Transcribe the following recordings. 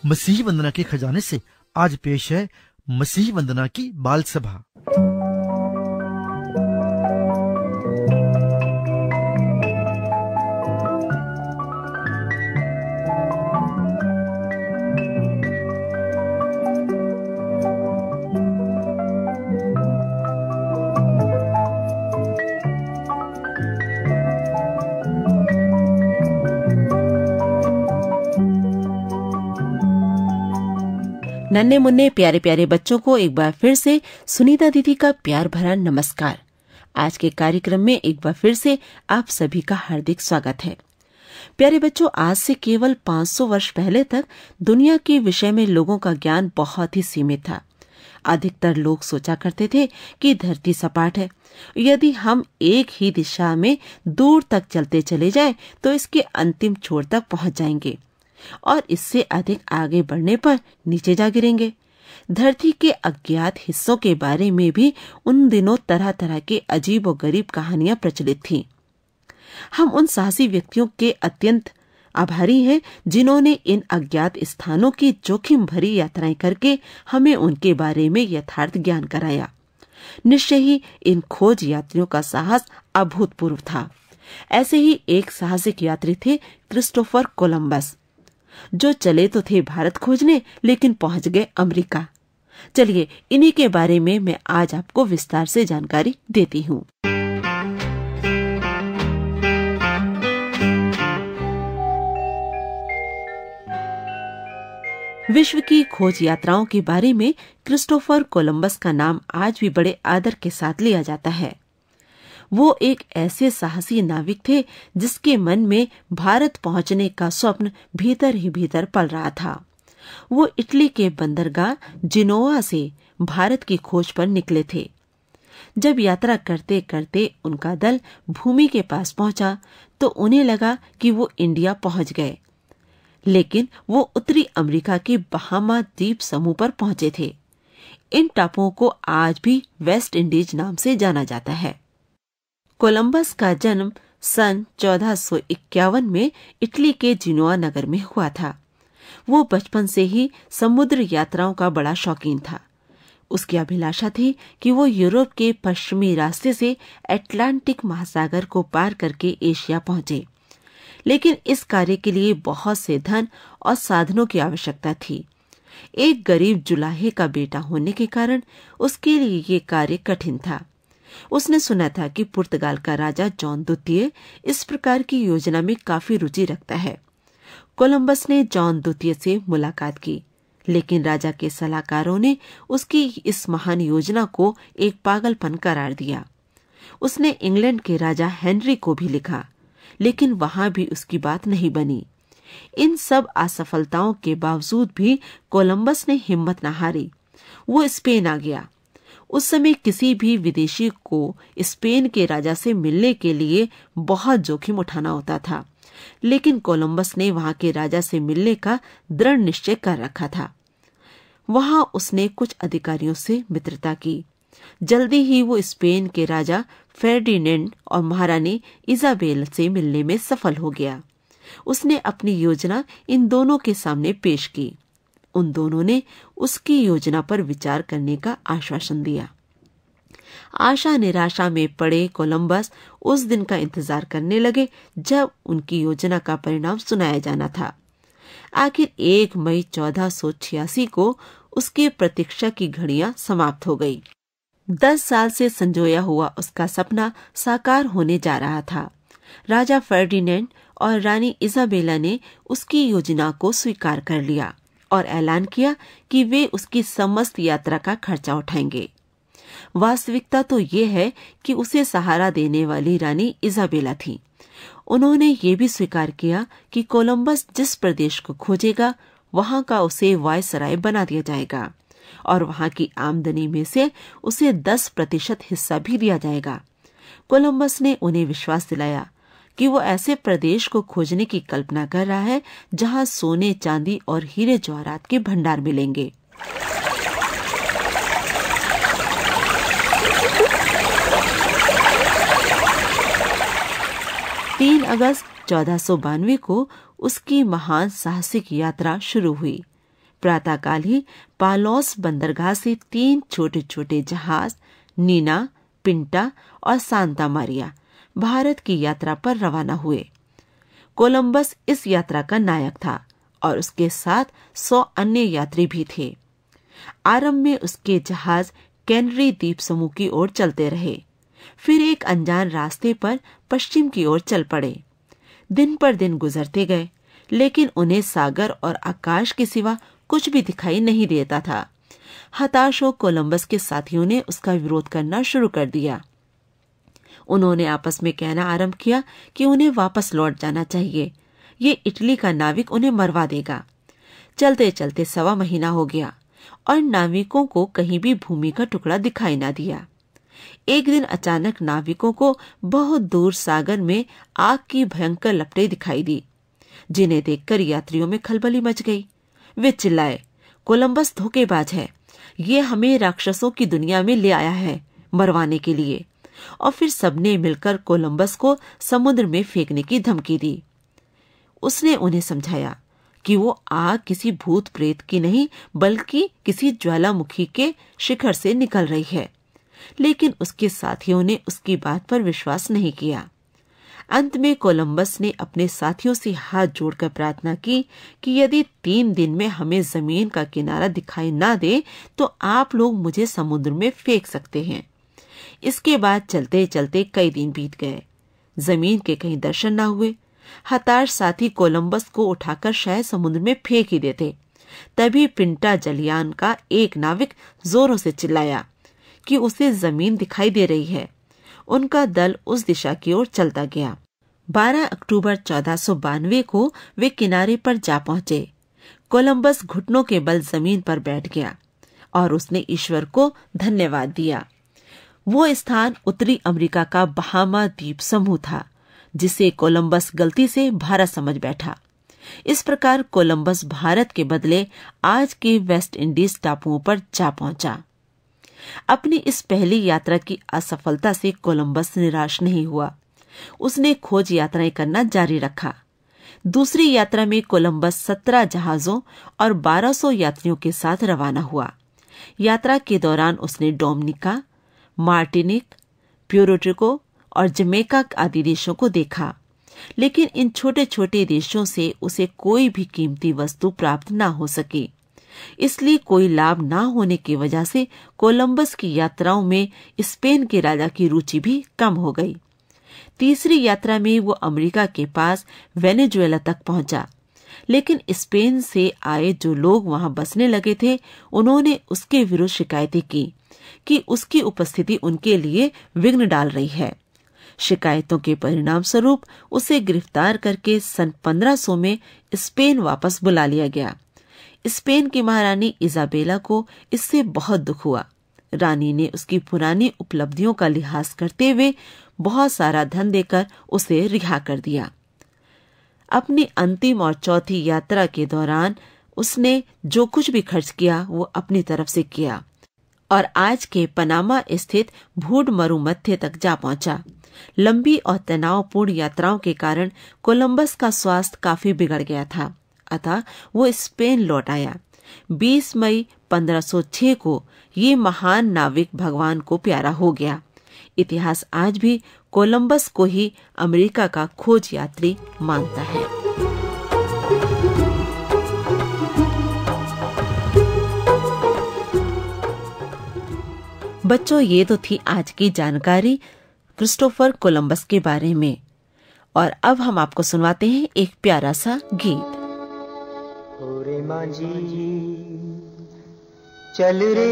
मसीही वंदना के खजाने से आज पेश है मसीही वंदना की बाल सभा। नन्हे मुन्ने प्यारे प्यारे बच्चों को एक बार फिर से सुनीता दीदी का प्यार भरा नमस्कार। आज के कार्यक्रम में एक बार फिर से आप सभी का हार्दिक स्वागत है। प्यारे बच्चों, आज से केवल 500 वर्ष पहले तक दुनिया के विषय में लोगों का ज्ञान बहुत ही सीमित था। अधिकतर लोग सोचा करते थे कि धरती सपाट है। यदि हम एक ही दिशा में दूर तक चलते चले जाएं, तो इसके अंतिम छोर तक पहुंच जाएंगे और इससे अधिक आगे बढ़ने पर नीचे जा गिरेंगे। धरती के अज्ञात हिस्सों के बारे में भी उन दिनों तरह तरह के अजीब और गरीब कहानियां प्रचलित थीं। हम उन साहसी व्यक्तियों के अत्यंत आभारी हैं जिन्होंने इन अज्ञात स्थानों की जोखिम भरी यात्राएं करके हमें उनके बारे में यथार्थ ज्ञान कराया। निश्चय ही इन खोज यात्रियों का साहस अभूतपूर्व था। ऐसे ही एक साहसिक यात्री थे क्रिस्टोफर कोलंबस, जो चले तो थे भारत खोजने, लेकिन पहुंच गए अमेरिका। चलिए इन्हीं के बारे में मैं आज आपको विस्तार से जानकारी देती हूँ। विश्व की खोज यात्राओं के बारे में क्रिस्टोफर कोलंबस का नाम आज भी बड़े आदर के साथ लिया जाता है। वो एक ऐसे साहसी नाविक थे जिसके मन में भारत पहुंचने का स्वप्न भीतर ही भीतर पल रहा था। वो इटली के बंदरगाह जिनोवा से भारत की खोज पर निकले थे। जब यात्रा करते करते उनका दल भूमि के पास पहुंचा तो उन्हें लगा कि वो इंडिया पहुंच गए, लेकिन वो उत्तरी अमेरिका के बहामा द्वीप समूह पर पहुंचे थे। इन टापुओं को आज भी वेस्ट इंडीज नाम से जाना जाता है। कोलंबस का जन्म सन 1451 में इटली के जिनोआ नगर में हुआ था। वो बचपन से ही समुद्र यात्राओं का बड़ा शौकीन था। उसकी अभिलाषा थी कि वो यूरोप के पश्चिमी रास्ते से अटलांटिक महासागर को पार करके एशिया पहुंचे, लेकिन इस कार्य के लिए बहुत से धन और साधनों की आवश्यकता थी। एक गरीब जुलाहे का बेटा होने के कारण उसके लिए ये कार्य कठिन था। उसने सुना था कि पुर्तगाल का राजा जॉन द्वितीय इस प्रकार की योजना में काफी रुचि रखता है। कोलंबस ने जॉन द्वितीय से मुलाकात की, लेकिन राजा के सलाहकारों ने उसकी इस महान योजना को एक पागलपन करार दिया। उसने इंग्लैंड के राजा हेनरी को भी लिखा, लेकिन वहां भी उसकी बात नहीं बनी। इन सब असफलताओं के बावजूद भी कोलंबस ने हिम्मत न हारी। वो स्पेन आ गया। उस समय किसी भी विदेशी को स्पेन के राजा से मिलने के लिए बहुत जोखिम उठाना होता था, लेकिन कोलंबस ने वहां के राजा से मिलने का दृढ़ निश्चय कर रखा था। वहां उसने कुछ अधिकारियों से मित्रता की। जल्दी ही वो स्पेन के राजा फेर्डिनेंड और महारानी इजाबेल से मिलने में सफल हो गया। उसने अपनी योजना इन दोनों के सामने पेश की। उन दोनों ने उसकी योजना पर विचार करने का आश्वासन दिया। आशा निराशा में पड़े कोलंबस उस दिन का इंतजार करने लगे जब उनकी योजना का परिणाम सुनाया जाना था। आखिर 1 मई 1486 को उसकी प्रतीक्षा की घड़ियां समाप्त हो गई। 10 साल से संजोया हुआ उसका सपना साकार होने जा रहा था। राजा फर्डिनेंड और रानी इजाबेला ने उसकी योजना को स्वीकार कर लिया और ऐलान किया कि वे उसकी समस्त यात्रा का खर्चा उठाएंगे। वास्तविकता तो ये है कि उसे सहारा देने वाली रानी इजाबेला थी। उन्होंने ये भी स्वीकार किया कि कोलंबस जिस प्रदेश को खोजेगा वहां का उसे वायसराय बना दिया जाएगा और वहां की आमदनी में से उसे 10% हिस्सा भी दिया जाएगा। कोलंबस ने उन्हें विश्वास दिलाया कि वो ऐसे प्रदेश को खोजने की कल्पना कर रहा है जहां सोने, चांदी और हीरे जवाहरात के भंडार मिलेंगे। तीन अगस्त 1492 को उसकी महान साहसिक यात्रा शुरू हुई। प्रातःकाल ही पालोस बंदरगाह से 3 छोटे छोटे जहाज नीना, पिंटा और सांता मारिया भारत की यात्रा पर रवाना हुए। कोलंबस इस यात्रा का नायक था और उसके साथ 100 अन्य यात्री भी थे। आरंभ में उसके जहाज कैनरी द्वीप समूह की ओर चलते रहे, फिर एक अनजान रास्ते पर पश्चिम की ओर चल पड़े। दिन पर दिन गुजरते गए, लेकिन उन्हें सागर और आकाश के सिवा कुछ भी दिखाई नहीं देता था। हताश हो कोलंबस के साथियों ने उसका विरोध करना शुरू कर दिया। उन्होंने आपस में कहना आरंभ किया कि उन्हें वापस लौट जाना चाहिए, ये इटली का नाविक उन्हें मरवा देगा। चलते चलते 1.25 महीना हो गया और नाविकों को कहीं भी भूमि का टुकड़ा दिखाई ना दिया। एक दिन अचानक नाविकों को बहुत दूर सागर में आग की भयंकर लपटें दिखाई दी, जिन्हें देखकर यात्रियों में खलबली मच गई। वे चिल्लाए, कोलंबस धोखेबाज है, ये हमें राक्षसों की दुनिया में ले आया है मरवाने के लिए। और फिर सबने मिलकर कोलंबस को समुद्र में फेंकने की धमकी दी। उसने उन्हें समझाया कि वो आग किसी भूत प्रेत की नहीं बल्कि किसी ज्वालामुखी के शिखर से निकल रही है, लेकिन उसके साथियों ने उसकी बात पर विश्वास नहीं किया। अंत में कोलंबस ने अपने साथियों से हाथ जोड़कर प्रार्थना की कि यदि 3 दिन में हमें जमीन का किनारा दिखाई ना दे तो आप लोग मुझे समुद्र में फेंक सकते हैं। इसके बाद चलते चलते कई दिन बीत गए, जमीन के कहीं दर्शन ना हुए। हताश साथी कोलंबस को उठाकर शायद समुद्र में फेंक ही देते। तभी पिंटा जलियान का एक नाविक जोरों से चिल्लाया कि उसे जमीन दिखाई दे रही है। उनका दल उस दिशा की ओर चलता गया। 12 अक्टूबर 1492 को वे किनारे पर जा पहुंचे। कोलंबस घुटनों के बल जमीन पर बैठ गया और उसने ईश्वर को धन्यवाद दिया। वो स्थान उत्तरी अमेरिका का बहामा द्वीप समूह था, जिसे कोलंबस गलती से भारत समझ बैठा। इस प्रकार कोलंबस भारत के बदले आज के वेस्ट इंडीज टापुओं पर जा पहुंचा। अपनी इस पहली यात्रा की असफलता से कोलंबस निराश नहीं हुआ। उसने खोज यात्राएं करना जारी रखा। दूसरी यात्रा में कोलंबस 17 जहाजों और 1200 यात्रियों के साथ रवाना हुआ। यात्रा के दौरान उसने डोमिनिका, मार्टिनिक, प्यूर्टो और जमैका आदि देशों को देखा, लेकिन इन छोटे छोटे देशों से उसे कोई भी कीमती वस्तु प्राप्त ना हो सकी। इसलिए कोई लाभ ना होने की वजह से कोलंबस की यात्राओं में स्पेन के राजा की रुचि भी कम हो गई। तीसरी यात्रा में वो अमेरिका के पास वेनेजुएला तक पहुंचा, लेकिन स्पेन से आए जो लोग वहां बसने लगे थे, उन्होंने उसके विरुद्ध शिकायतें की कि उसकी उपस्थिति उनके लिए विघ्न डाल रही है। शिकायतों के परिणाम स्वरूप उसे गिरफ्तार करके सन 1500 में स्पेन वापस बुला लिया गया। स्पेन की महारानी इजाबेला को इससे बहुत दुख हुआ। रानी ने उसकी पुरानी उपलब्धियों का लिहाज करते हुए बहुत सारा धन देकर उसे रिहा कर दिया। अपनी अंतिम और चौथी यात्रा के दौरान उसने जो कुछ भी खर्च किया वो अपनी तरफ से किया और आज के पनामा स्थित भूड मरुमध्य तक जा पहुंचा। लंबी और तनावपूर्ण यात्राओं के कारण कोलंबस का स्वास्थ्य काफी बिगड़ गया था, अतः वो स्पेन लौट आया। 20 मई 1506 को ये महान नाविक भगवान को प्यारा हो गया। इतिहास आज भी कोलंबस को ही अमेरिका का खोज यात्री मानता है। बच्चों, ये तो थी आज की जानकारी क्रिस्टोफर कोलंबस के बारे में, और अब हम आपको सुनवाते हैं एक प्यारा सा गीत। ओरे मांझी चल रे,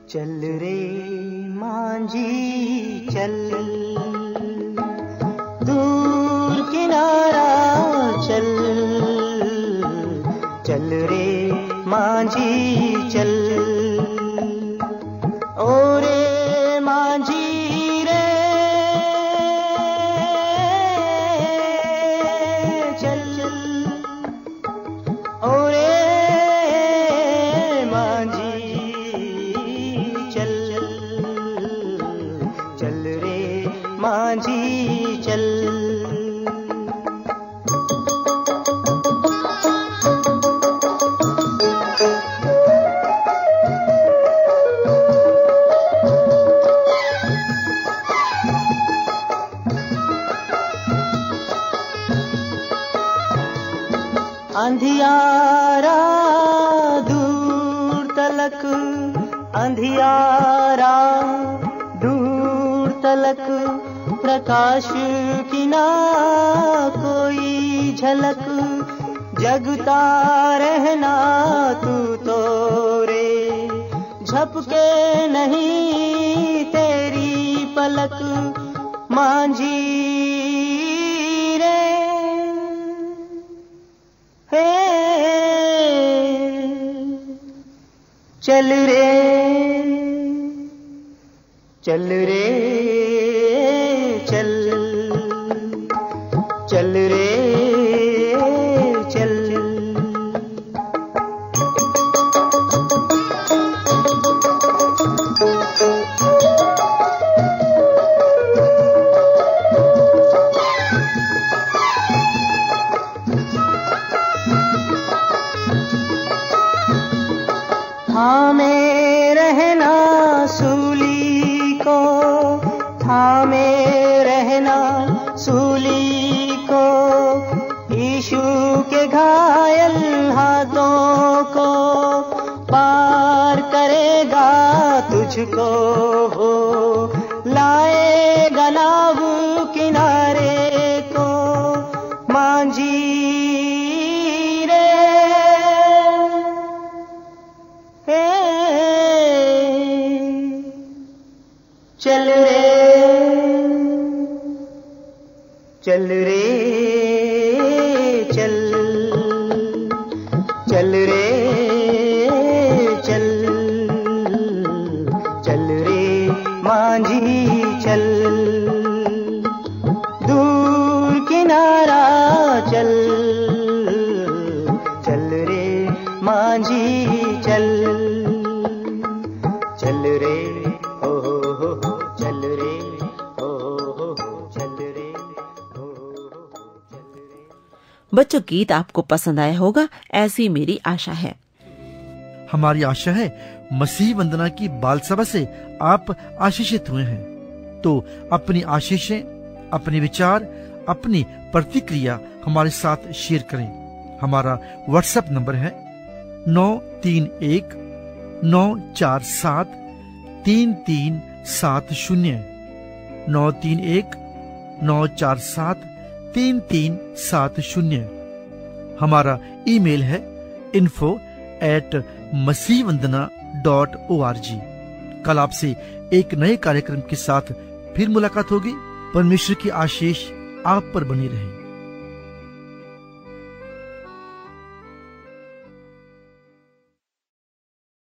चल रे मांझी चल, दूर किनारा चल, चल रे मांझी चल, ओ रे मांझी रे मांझी चल। अंधियारा दूर तलक, अंधियारा दूर तलक, प्रकाश की ना कोई झलक, जगता रहना तू तो रे, झपके नहीं तेरी पलक मांझी रे। हे चल रे, चल रे, चल, चल रे, चल। थामे रहना सूली को, थामे रहना सूली को, यीशु के घायल हाथों को पार करेगा तुझको, हो लाएगा नाव किनारे को मांझी रे। चल रे, चल रे, चल, चल रे, चल, चल रे मांझी चल, दूर किनारा चल, चल रे मांझी चल, चल रे चल रे, चल रे। बच्चों, गीत आपको पसंद आया होगा, ऐसी मेरी आशा है। हमारी आशा है मसीह वंदना की बाल सभा से आप आशीषित हुए हैं। तो अपनी आशीषें, अपने विचार, अपनी प्रतिक्रिया हमारे साथ शेयर करें। हमारा व्हाट्सएप नंबर है 9319473370, 9319473370। हमारा ईमेल है info@masihvandana.org। कल आपसे एक नए कार्यक्रम के साथ फिर मुलाकात होगी। परमेश्वर की आशीष आप पर बनी रहे।